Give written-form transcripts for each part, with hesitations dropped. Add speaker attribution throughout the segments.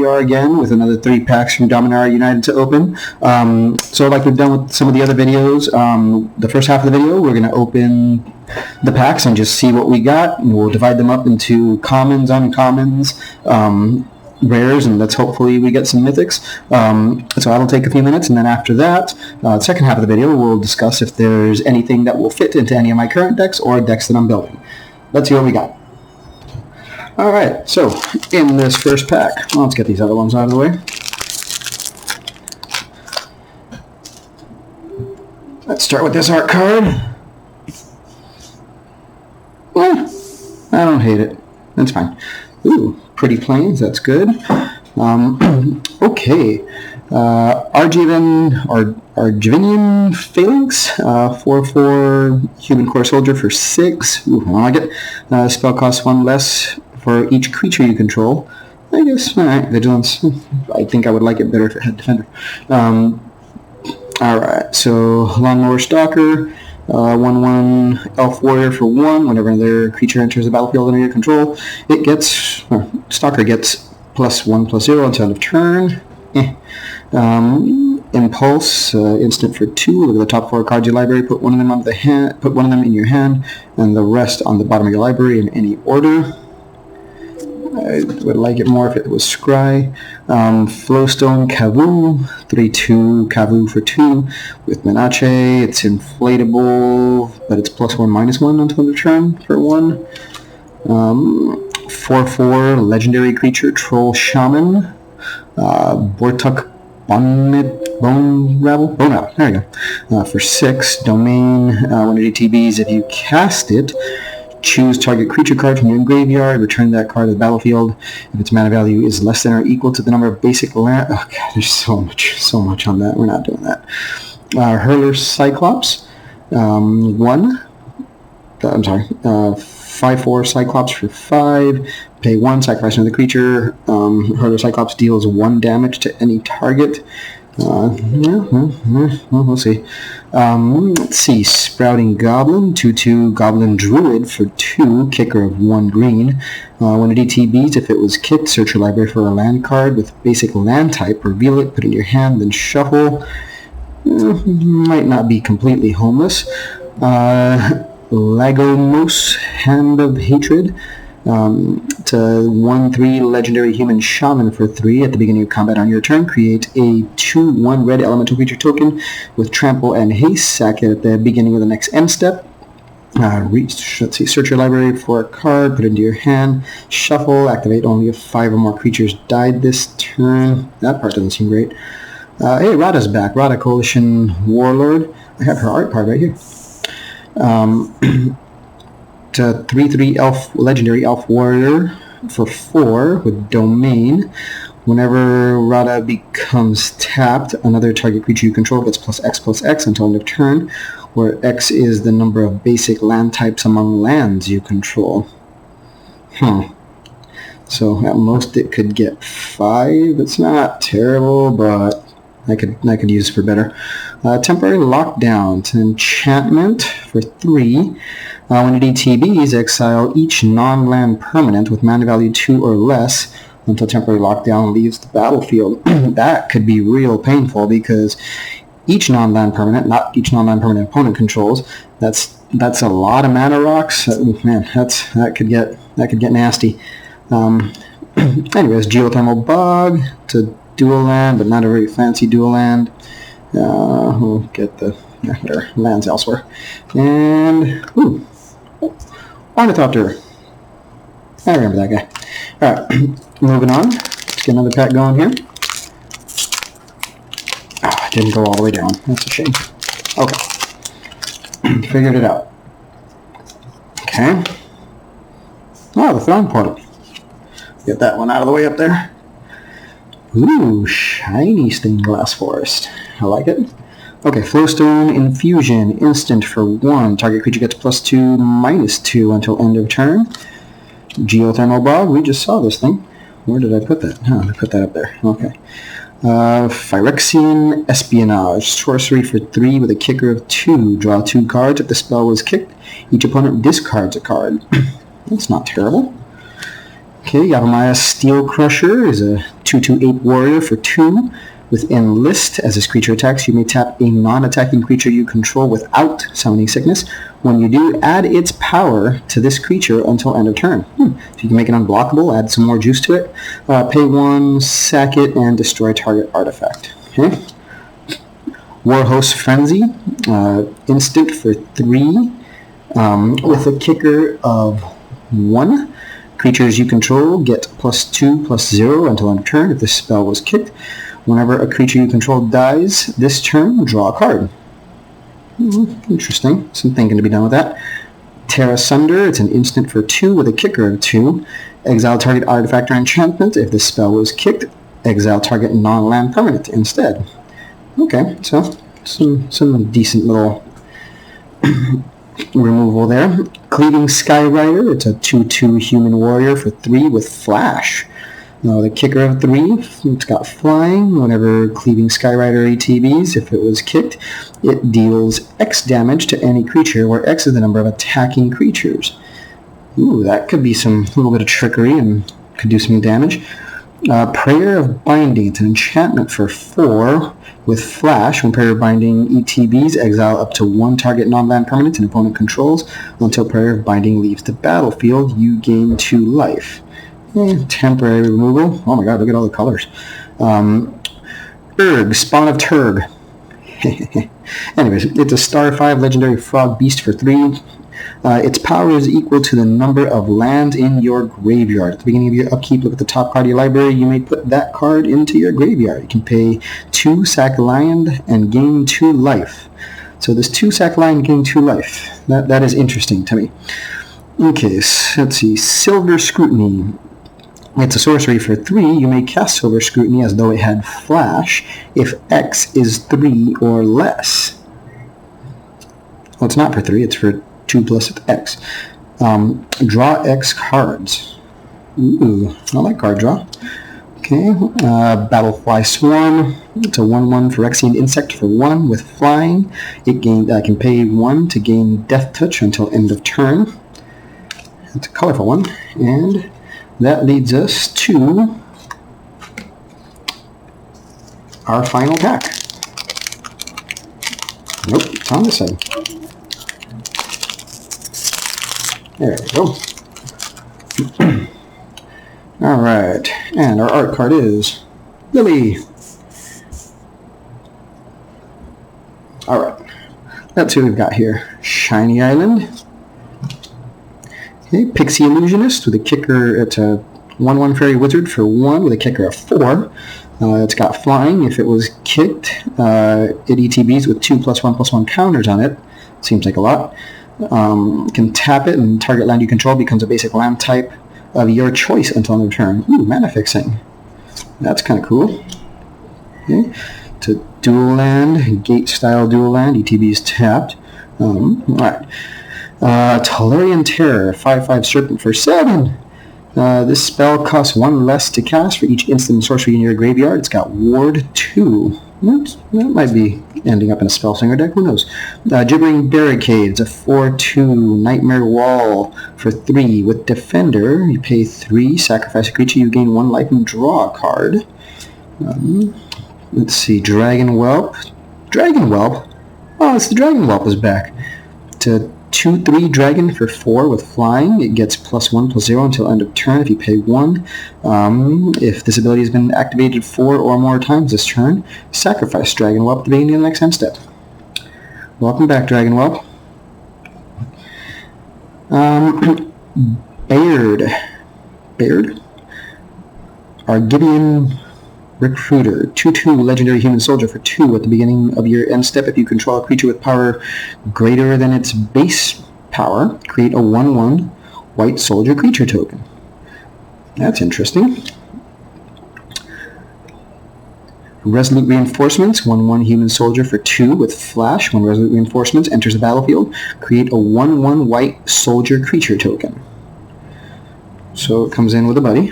Speaker 1: are again with another 3 packs from Dominaria United to open. So like we've done with some of the other videos, the first half of the video we're going to open the packs and just see what we got, and we'll divide them up into commons, uncommons, rares, and let's hopefully we get some mythics. So that'll take a few minutes, and then after that, the second half of the video, we'll discuss if there's anything that will fit into any of my current decks or decks that I'm building. Let's see what we got. Alright, so in this first pack, let's get these other ones out of the way. Let's start with this art card. I don't hate it. That's fine. Ooh, pretty plains, that's good. Okay. Argivinian Phalanx, 4/4 Human Core Soldier for 6. Ooh, I like it. Spell costs 1 less for each creature you control. I guess, alright, Vigilance. I think I would like it better if it had Defender. Alright, so Lawnmower Stalker, 1/1 Elf Warrior for 1. Whenever another creature enters the battlefield under your control, it gets, Stalker gets +1/+0 until end of turn. Impulse, instant for 2. Look at the top 4 cards of your library. Put one of them on the hand. Put one of them in your hand, and the rest on the bottom of your library in any order. I would like it more if it was Scry. Flowstone Kavu, 3/2 Kavu for 2 with Menache. It's inflatable, but it's +1/-1 until the turn for 1. 4/4 legendary creature Troll Shaman. Bortuk Bone Rabble. There you go. For 6 domain. When it ATBs, if you cast it, choose target creature card from your graveyard, return that card to the battlefield if its mana value is less than or equal to the number of basic land. Oh god, there's so much on that. We're not doing that. Hurler Cyclops, 5/4 Cyclops for 5. Pay 1, sacrifice another creature. Hurler Cyclops deals 1 damage to any target. We'll see. Let's see. Sprouting Goblin, 2/2 Goblin Druid for 2, kicker of 1 green. When it ETBs, if it was kicked, search your library for a land card with basic land type, reveal it, put it in your hand, then shuffle. Might not be completely homeless. Lagomos, Hand of Hatred. To 1/3 legendary human shaman for 3. At the beginning of combat on your turn, create a 2/1 red elemental creature token with trample and haste. Sack it at the beginning of the next end step. Search your library for a card, put it into your hand, shuffle, activate only if 5 or more creatures died this turn. That part doesn't seem great. Hey, Radha's back. Radha Coalition Warlord. I have her art card right here. To 3/3 legendary elf warrior for 4 with domain. Whenever Radha becomes tapped, another target creature you control gets +X/+X until end of turn, where X is the number of basic land types among lands you control. So at most it could get 5. It's not terrible, but I could use for better. Temporary Lockdown. It's an enchantment for 3. When it ETBs, exile each non-land permanent with mana value 2 or less until temporary lockdown leaves the battlefield. That could be real painful because each non-land permanent, not each non-land permanent opponent controls, that's a lot of mana rocks. Man, that could get nasty. Anyways, Geothermal Bog to dual land, but not a very fancy dual land. We'll get the lands elsewhere. And Ornithopter. I remember that guy. Alright, moving on. Let's get another pack going here. Oh, it didn't go all the way down. That's a shame. Okay. Figured it out. Okay. Oh, the Throne Portal. Get that one out of the way up there. Ooh, shiny stained glass forest. I like it. Okay, Flowstone Infusion, instant for 1. Target creature gets +2/-2 until end of turn. Geothermal Bog, we just saw this thing. Where did I put that? Oh, I put that up there. Okay. Phyrexian Espionage, sorcery for 3 with a kicker of 2. Draw 2 cards. If the spell was kicked, each opponent discards a card. That's not terrible. Okay, Yavimaya Steel Crusher is a 2/8 warrior for 2. With Enlist, as this creature attacks, you may tap a non-attacking creature you control without summoning Sickness. When you do, add its power to this creature until end of turn. If you can make it unblockable, add some more juice to it. Pay 1, sack it, and destroy target artifact. Okay. Warhost Frenzy, instant for 3, with a kicker of 1. Creatures you control get +2/+0 until end of turn if this spell was kicked. Whenever a creature you control dies this turn, draw a card. Interesting. Some thinking to be done with that. Tear Asunder, it's an instant for 2 with a kicker of 2. Exile target artifact or enchantment. If this spell was kicked, exile target non-land permanent instead. Okay, so some decent little removal there. Cleaving Skyrider, it's a 2/2 human warrior for 3 with flash. The kicker of 3, it's got flying. Whenever Cleaving Skyrider ATBs, if it was kicked, it deals X damage to any creature, where X is the number of attacking creatures. Ooh, that could be a little bit of trickery and could do some damage. Prayer of Binding, it's an enchantment for 4 with flash. When Prayer of Binding ETBs, exile up to 1 target non-land permanent an opponent controls. Until Prayer of Binding leaves the battlefield, you gain 2 life. Temporary removal. Oh my god, look at all the colors. Urg, Spawn of Turg. Anyways, it's a star 5 legendary frog beast for 3. Its power is equal to the number of lands in your graveyard. At the beginning of your upkeep, look at the top card of your library. You may put that card into your graveyard. You can pay 2, sack land, and gain 2 life. So this 2 sack land, gain 2 life. That is interesting to me. Okay, so let's see. Silver Scrutiny. It's a sorcery for 3. You may cast Silver Scrutiny as though it had flash if X is 3 or less. Well, it's not for 3. It's for 2 plus X. Draw X cards. Ooh, I like card draw. Okay. Battlefly Swarm. It's a 1/1 Phyrexian insect for 1 with flying. It can pay 1 to gain Death Touch until end of turn. It's a colorful one. And that leads us to our final pack. Nope, it's on this side. There we go. Alright, and our art card is Lily. Alright, let's see what we've got here. Shiny Island. Okay, Pixie Illusionist with a kicker. It's a 1/1 Fairy Wizard for 1 with a kicker of 4. It's got flying. If it was kicked, it ETBs with 2 +1/+1 counters on it. Seems like a lot. Can tap it, and target land you control becomes a basic land type of your choice until end of turn. Ooh, mana fixing. That's kind of cool. Okay. It's a dual land, gate style dual land. ETB is tapped. Alright. Tolarian Terror, 5/5 Serpent for 7. This spell costs 1 less to cast for each instant sorcery in your graveyard. It's got Ward 2. That might be ending up in a Spellslinger deck, who knows. Gibbering Barricade, it's a 4/2 Nightmare Wall for 3 with Defender. You pay 3, sacrifice a creature, you gain 1 life and draw a card. Let's see, Dragon Whelp. Dragon Whelp? Oh, it's the Dragon Whelp is back. It's a 2/3 dragon for 4 with flying. It gets +1/+0 until end of turn if you pay 1. If this ability has been activated 4 or more times this turn, sacrifice Dragon Whelp at the beginning of the next end step. Welcome back, Dragon Whelp. Baird? Argibian Recruiter, 2/2 legendary human soldier for 2 at the beginning of your end step. If you control a creature with power greater than its base power, create a 1/1 white soldier creature token. That's interesting. Resolute Reinforcements, 1/1 human soldier for 2 with flash. When Resolute Reinforcements enters the battlefield, create a 1/1 white soldier creature token. So it comes in with a buddy.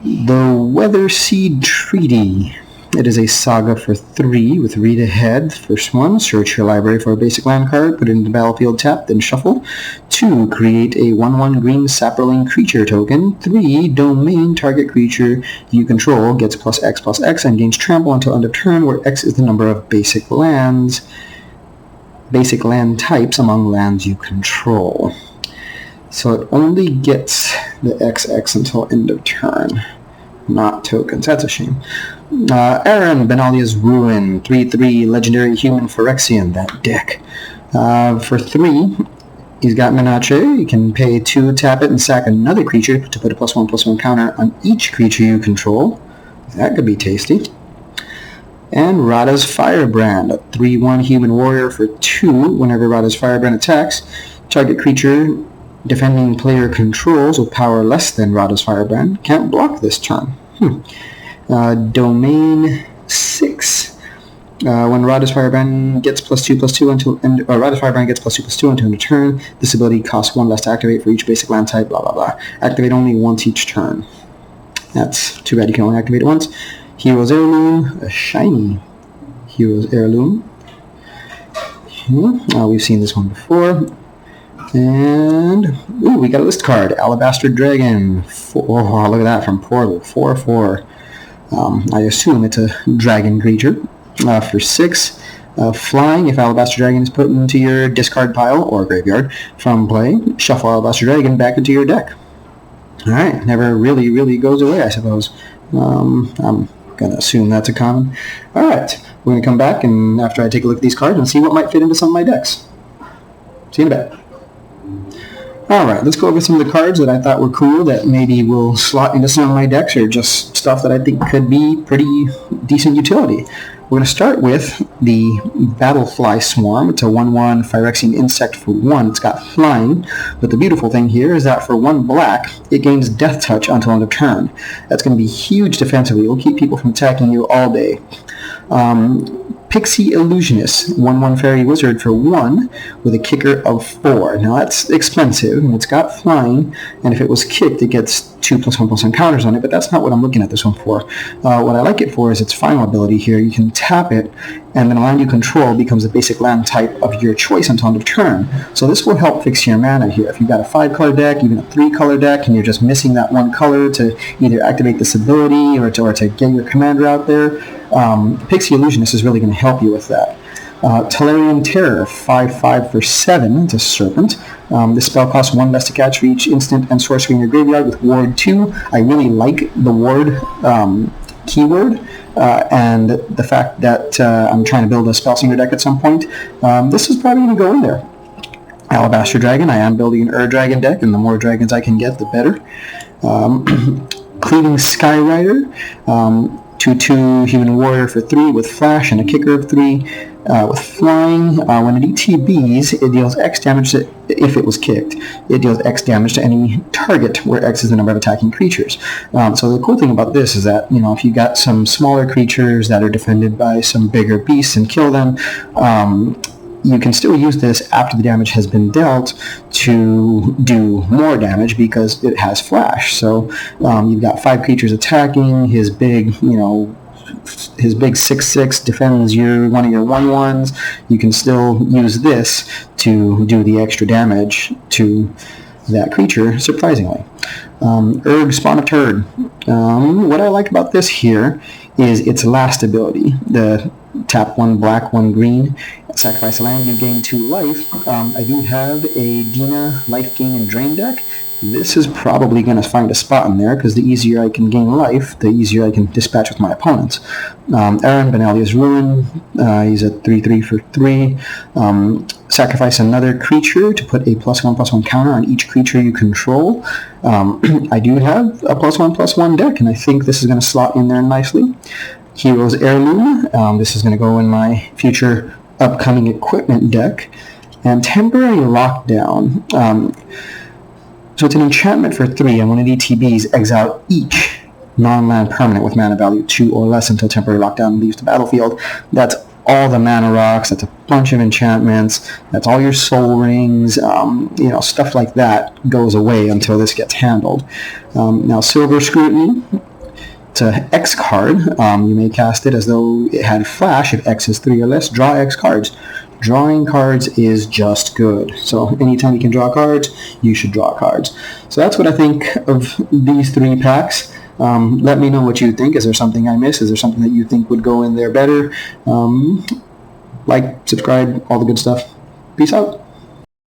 Speaker 1: The Weatherseed Treaty. It is a saga for 3 with read ahead. First one, search your library for a basic land card, put it into the battlefield, tap, then shuffle. 2, create a 1/1 green sapperling creature token. 3, domain target creature you control gets +X and gains trample until end of turn, where X is the number of basic land types among lands you control. So it only gets the XX until end of turn, not tokens. That's a shame. Aaron, Benalia's Ruin, 3/3, legendary human Phyrexian, that deck. For 3, he's got Menache. You can pay 2, tap it, and sack another creature to put a +1/+1 counter on each creature you control. That could be tasty. And Radha's Firebrand, a 3/1 human warrior for 2. Whenever Radha's Firebrand attacks, target creature defending player controls with power less than Radha's Firebrand can't block this turn. Domain 6. When Radha's Firebrand gets +2/+2 until Radha's Firebrand gets +2/+2 until end of turn, this ability costs 1 less to activate for each basic land type. Blah blah blah. Activate only once each turn. That's too bad. You can only activate it once. Hero's Heirloom, a shiny Hero's Heirloom. We've seen this one before. And we got a list card, Alabaster Dragon. Oh, look at that, from Portal, 4/4. I assume it's a dragon creature. For 6, flying. If Alabaster Dragon is put into your discard pile or graveyard from play, shuffle Alabaster Dragon back into your deck. All right, never really goes away, I suppose. I'm gonna assume that's a common. All right, we're gonna come back and after I take a look at these cards and see what might fit into some of my decks. See you in a bit. Alright, let's go over some of the cards that I thought were cool that maybe will slot into some of my decks or just stuff that I think could be pretty decent utility. We're going to start with the Battlefly Swarm. It's a 1/1 Phyrexian insect for 1. It's got flying, but the beautiful thing here is that for 1 black, it gains Death Touch until end of turn. That's going to be huge defensively. It will keep people from attacking you all day. Pixie Illusionist, 1/1 Fairy Wizard for 1 with a kicker of 4. Now that's expensive, and it's got flying, and if it was kicked, it gets 2/+1/+1 counters on it, but that's not what I'm looking at this one for. What I like it for is its final ability here. You can tap it, and then a land you control becomes a basic land type of your choice until end of turn. So this will help fix your mana here. If you've got a 5-color deck, even a 3-color deck, and you're just missing that 1 color to either activate this ability or to get your commander out there, Pixie Illusionist is really going to help you with that. Tolarian Terror, 5/5 for 7. It's a serpent. This spell costs 1 less to catch for each instant and sorcery in your graveyard with Ward 2. I really like the Ward keyword and the fact that I'm trying to build a Spellsinger deck at some point. This is probably going to go in there. Alabaster Dragon, I am building an Dragon deck, and the more dragons I can get, the better. Cleaving Skyrider, 2/2 human warrior for 3 with flash and a kicker of 3 with flying. When it ETBs, it deals X damage if it was kicked. It deals X damage to any target where X is the number of attacking creatures. So the cool thing about this is that, if you got some smaller creatures that are defended by some bigger beasts and kill them, you can still use this after the damage has been dealt to do more damage because it has flash. So you've got 5 creatures attacking. His big 6/6 defends one of your 1/1s. You can still use this to do the extra damage to that creature, surprisingly. Urg, Spawn of Turd. What I like about this here is its last ability. The tap 1 black, 1 green, sacrifice a land, you gain 2 life. I do have a Dina life gain and drain deck. This is probably going to find a spot in there because the easier I can gain life, the easier I can dispatch with my opponents. Aaron, Benalia's Ruin. He's a 3/3 for 3. Sacrifice another creature to put a +1/+1 counter on each creature you control. I do have a +1/+1 deck, and I think this is going to slot in there nicely. Hero's Heirloom. This is going to go in my future upcoming equipment deck. And Temporary Lockdown. So it's an enchantment for 3, and when it ETBs, exile each non-land permanent with mana value 2 or less until Temporary Lockdown leaves the battlefield. That's all the mana rocks, that's a bunch of enchantments, that's all your soul rings, stuff like that goes away until this gets handled. Now Silver Scrutiny. It's a X card. You may cast it as though it had flash. If X is 3 or less, draw X cards. Drawing cards is just good. So anytime you can draw cards, you should draw cards. So that's what I think of these 3 packs. Let me know what you think. Is there something I missed? Is there something that you think would go in there better? Like, subscribe, all the good stuff. Peace out.